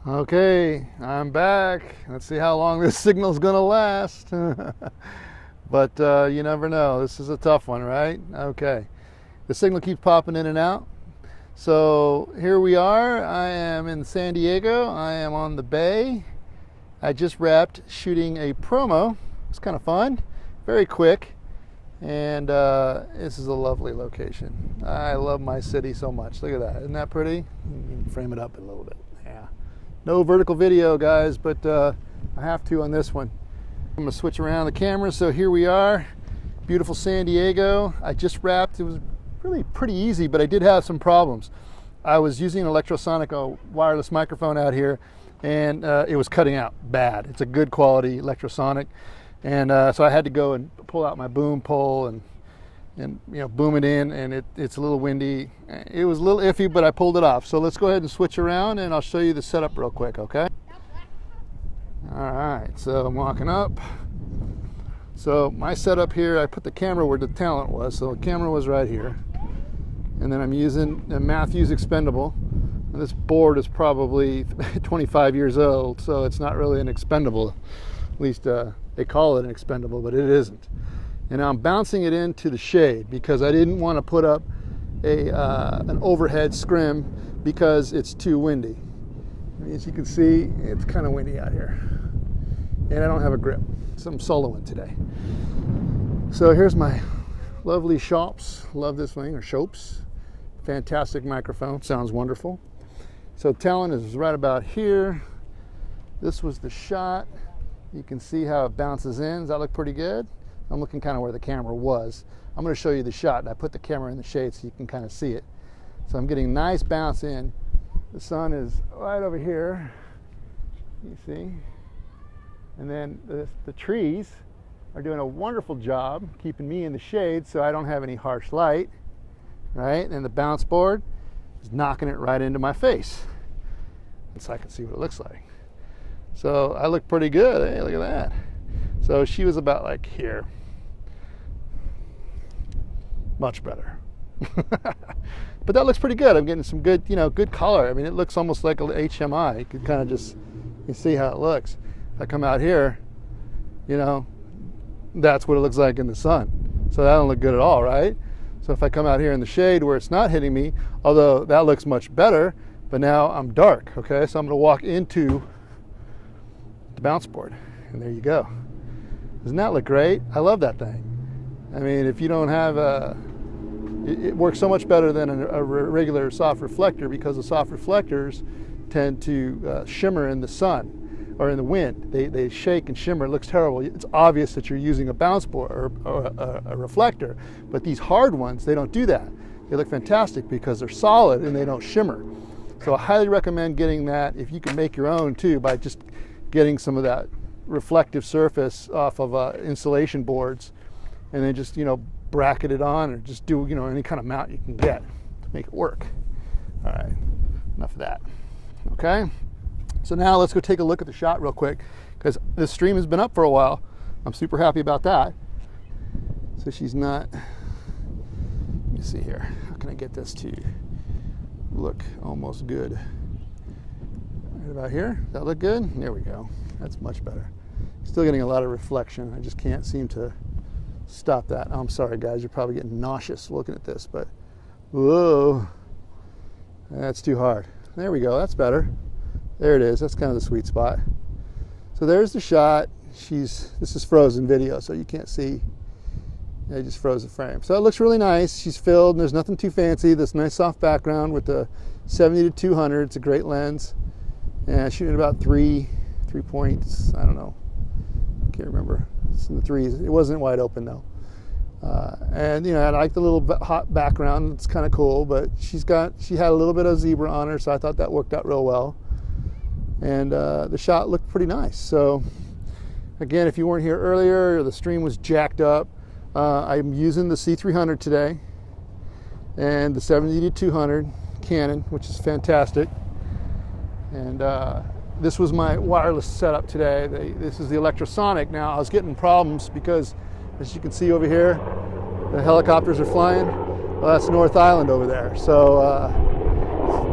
Okay, I'm back. Let's see how long this signal's gonna last. But you never know. This is a tough one, right? Okay. The signal keeps popping in and out. So here we are. I am in San Diego. I am on the bay. I just wrapped shooting a promo. It's kind of fun, very quick. And this is a lovely location. I love my city so much. Look at that. Isn't that pretty? You can frame it up a little bit. Yeah. No vertical video, guys, but I have to on this one. I'm gonna switch around the camera. So here we are, beautiful San Diego. I just wrapped. It was really pretty easy, but I did have some problems. I was using an electrosonic wireless microphone out here, and it was cutting out bad. It's a good quality electrosonic, and so I had to go and pull out my boom pole and boom it in, and it's a little windy. It was a little iffy, but I pulled it off. So let's go ahead and switch around, and I'll show you the setup real quick, okay? All right, so I'm walking up. So my setup here, I put the camera where the talent was. So the camera was right here. And then I'm using a Matthews expendable. And this board is probably 25 years old, so it's not really an expendable. At least they call it an expendable, but it isn't. And I'm bouncing it into the shade because I didn't want to put up an overhead scrim because it's too windy. As you can see, it's kind of windy out here. And I don't have a grip, so I'm soloing today. So here's my lovely Shops. Love this thing, or Shops. Fantastic microphone, sounds wonderful. So talent is right about here. This was the shot. You can see how it bounces in. Does that look pretty good? I'm looking kind of where the camera was. I'm going to show you the shot, and I put the camera in the shade so you can kind of see it. So I'm getting nice bounce in. The sun is right over here, you see. And then the trees are doing a wonderful job keeping me in the shade so I don't have any harsh light, right? And the bounce board is knocking it right into my face. So I can see what it looks like. So I look pretty good. Hey, look at that. So she was about like here. Much better. But that looks pretty good. I'm getting some good, good color. I mean, it looks almost like an HMI. You can kind of just, you see how it looks. If I come out here, that's what it looks like in the sun. So that don't look good at all, right? So if I come out here in the shade where it's not hitting me, although that looks much better, but now I'm dark, okay? So I'm gonna walk into the bounce board, and there you go. Doesn't that look great? I love that thing. I mean, if you don't have it works so much better than a regular soft reflector, because the soft reflectors tend to shimmer in the sun or in the wind. They shake and shimmer. It looks terrible. It's obvious that you're using a bounce board or a reflector, but these hard ones, they don't do that. They look fantastic because they're solid and they don't shimmer. So I highly recommend getting that if you can make your own too, by just getting some of that reflective surface off of insulation boards, and then just bracket it on, or just do any kind of mount you can get to make it work. All right, enough of that. Okay, so now let's go take a look at the shot real quick, because this stream has been up for a while. I'm super happy about that. So she's not, let me see here, how can I get this to look almost good? Right about here. Does that look good? There we go. That's much better. Still getting a lot of reflection. I just can't seem to stop that. I'm sorry, guys. You're probably getting nauseous looking at this, but whoa, that's too hard. There we go. That's better. There it is. That's kind of the sweet spot. So there's the shot. This is frozen video, so you can't see. I just froze the frame. So it looks really nice. She's filled, and there's nothing too fancy. This nice soft background with the 70 to 200. It's a great lens. And shooting about three points. I don't know. I can't remember. It's in the threes. It wasn't wide open though. And I like the little hot background. It's kind of cool, but she had a little bit of zebra on her, so I thought that worked out real well. And the shot looked pretty nice. So again, if you weren't here earlier, the stream was jacked up. I'm using the C300 today and the 70 to 200 Canon, which is fantastic. And this was my wireless setup today. This is the electrosonic. Now I was getting problems because, as you can see over here, the helicopters are flying. Well, that's North Island over there. So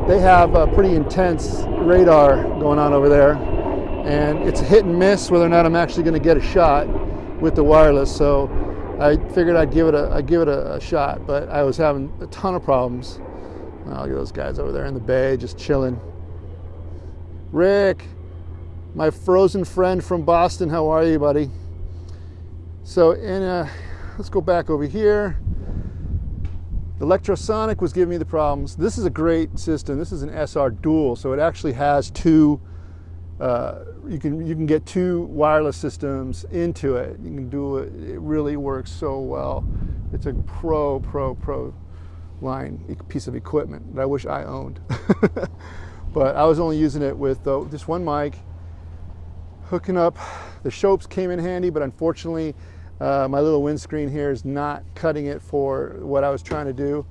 they have a pretty intense radar going on over there, and it's a hit and miss whether or not I'm actually going to get a shot with the wireless. So I figured I'd give it a shot, but I was having a ton of problems. Oh, look at those guys over there in the bay just chilling. Rick, my frozen friend from Boston, how are you, buddy? So let's go back over here. The Electrosonic was giving me the problems. This is a great system. This is an SR dual, so it actually has two. You can get two wireless systems into it. You can do it. It really works so well. It's a pro line piece of equipment that I wish I owned. But I was only using it with just one mic, hooking up. The Shopes came in handy, but unfortunately, my little windscreen here is not cutting it for what I was trying to do.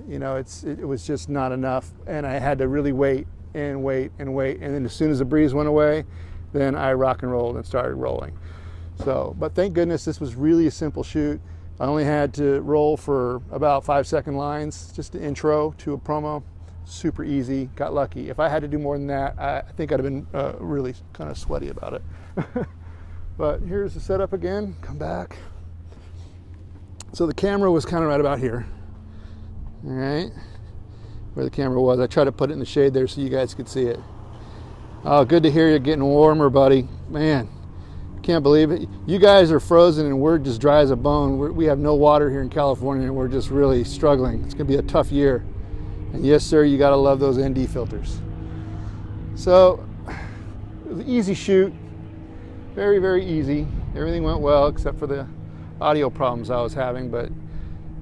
You know, it was just not enough, and I had to really wait and wait and wait. And then as soon as the breeze went away, then I rock and rolled and started rolling. So, but thank goodness this was really a simple shoot. I only had to roll for about 5-second lines, just the intro to a promo. Super easy, got lucky. If I had to do more than that, I think I'd have been really kind of sweaty about it. But here's the setup again, come back. So the camera was kind of right about here, all right, where the camera was. I tried to put it in the shade there so you guys could see it. Oh, good to hear you're getting warmer, buddy. Man, can't believe it. You guys are frozen and we're just dry as a bone. We have no water here in California and we're just really struggling. It's gonna be a tough year. And yes, sir, you gotta love those ND filters. So, it was an easy shoot. Very, very easy. Everything went well except for the audio problems I was having, but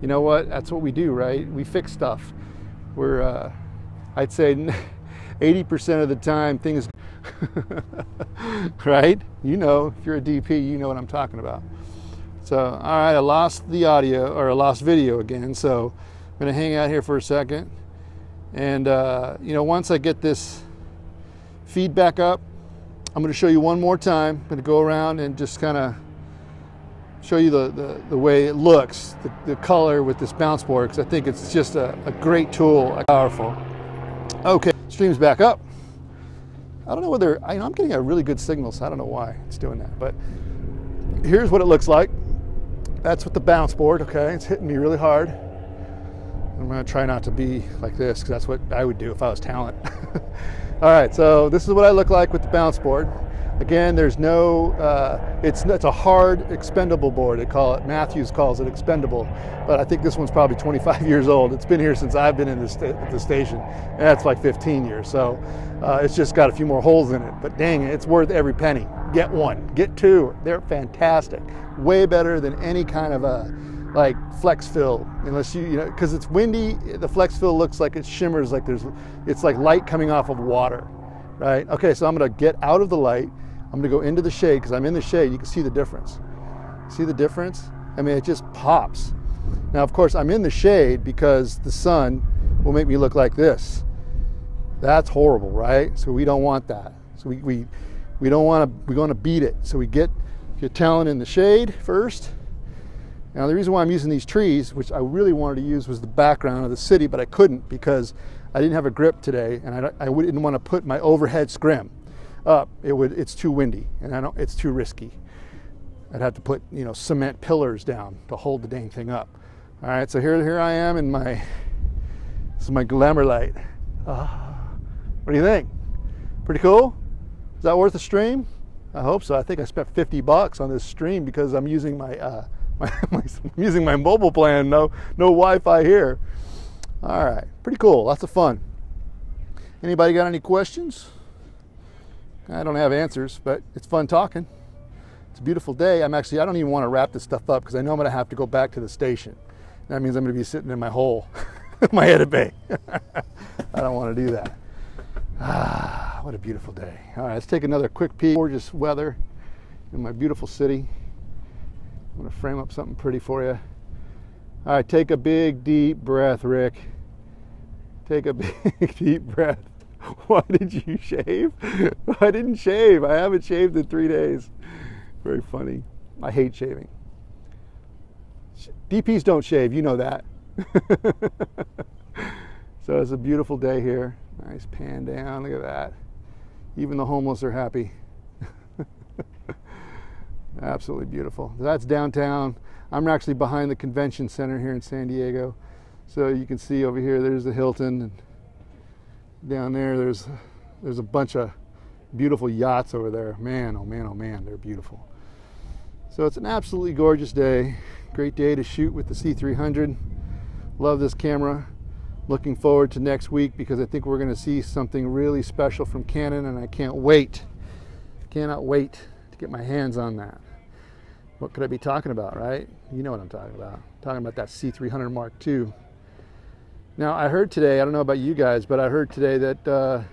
you know what? That's what we do, right? We fix stuff. We're, I'd say 80% of the time things, right? You know, if you're a DP, you know what I'm talking about. So, all right, I lost the audio, or I lost video again, so I'm gonna hang out here for a second. And, you know, once I get this feedback up, I'm going to show you one more time. I'm going to go around and just kind of show you the way it looks, the color with this bounce board, because I think it's just a great tool, powerful. Okay, stream's back up. I don't know whether, I'm getting a really good signal, so I don't know why it's doing that. But here's what it looks like. That's with the bounce board, okay? It's hitting me really hard. I'm going to try not to be like this, because that's what I would do if I was talent. All right, so this is what I look like with the bounce board. Again, there's no, it's a hard expendable board, they call it. Matthews calls it expendable, but I think this one's probably 25 years old. It's been here since I've been in the station, and that's like 15 years. So it's just got a few more holes in it, but dang it, it's worth every penny. Get one, get two, they're fantastic. Way better than any kind of like flex fill, unless you know, because it's windy, the flex fill looks like it shimmers, like it's like light coming off of water, right? Okay, so I'm gonna get out of the light, I'm gonna go into the shade, because I'm in the shade, you can see the difference. See the difference? I mean, it just pops. Now, of course, I'm in the shade because the sun will make me look like this. That's horrible, right? So we don't want that. So we don't want to, we want to beat it. So we get your talent in the shade first. Now the reason why I'm using these trees, which I really wanted to use, was the background of the city, but I couldn't because I didn't have a grip today, and I didn't want to put my overhead scrim up. It's too windy, and it's too risky. I'd have to put, you know, cement pillars down to hold the dang thing up. All right, so here I am in this is my glamour light. What do you think? Pretty cool? Is that worth a stream? I hope so. I think I spent $50 on this stream because I'm using my using my mobile plan. No Wi-Fi here. All right, pretty cool. Lots of fun. Anybody got any questions? I don't have answers, but it's fun talking. It's a beautiful day. I don't even want to wrap this stuff up because I know I'm going to have to go back to the station. That means I'm going to be sitting in my hole, my edit bay. I don't want to do that. What a beautiful day. All right, let's take another quick peek. Gorgeous weather in my beautiful city. I'm going to frame up something pretty for you. All right, take a big, deep breath, Rick. Take a big, deep breath. Why did you shave? I didn't shave. I haven't shaved in 3 days. Very funny. I hate shaving. DPs don't shave, you know that. So it's a beautiful day here. Nice pan down, look at that. Even the homeless are happy. Absolutely beautiful. That's downtown. I'm actually behind the convention center here in San Diego. So you can see over here, there's the Hilton, and down there, there's a bunch of beautiful yachts over there. Man, oh man, oh man, they're beautiful. So it's an absolutely gorgeous day. Great day to shoot with the C300. Love this camera. Looking forward to next week because I think we're going to see something really special from Canon, and I can't wait. Cannot wait to get my hands on that. What could I be talking about, right? You know what I'm talking about. I'm talking about that C300 Mark II. Now, I heard today, I don't know about you guys, but I heard today that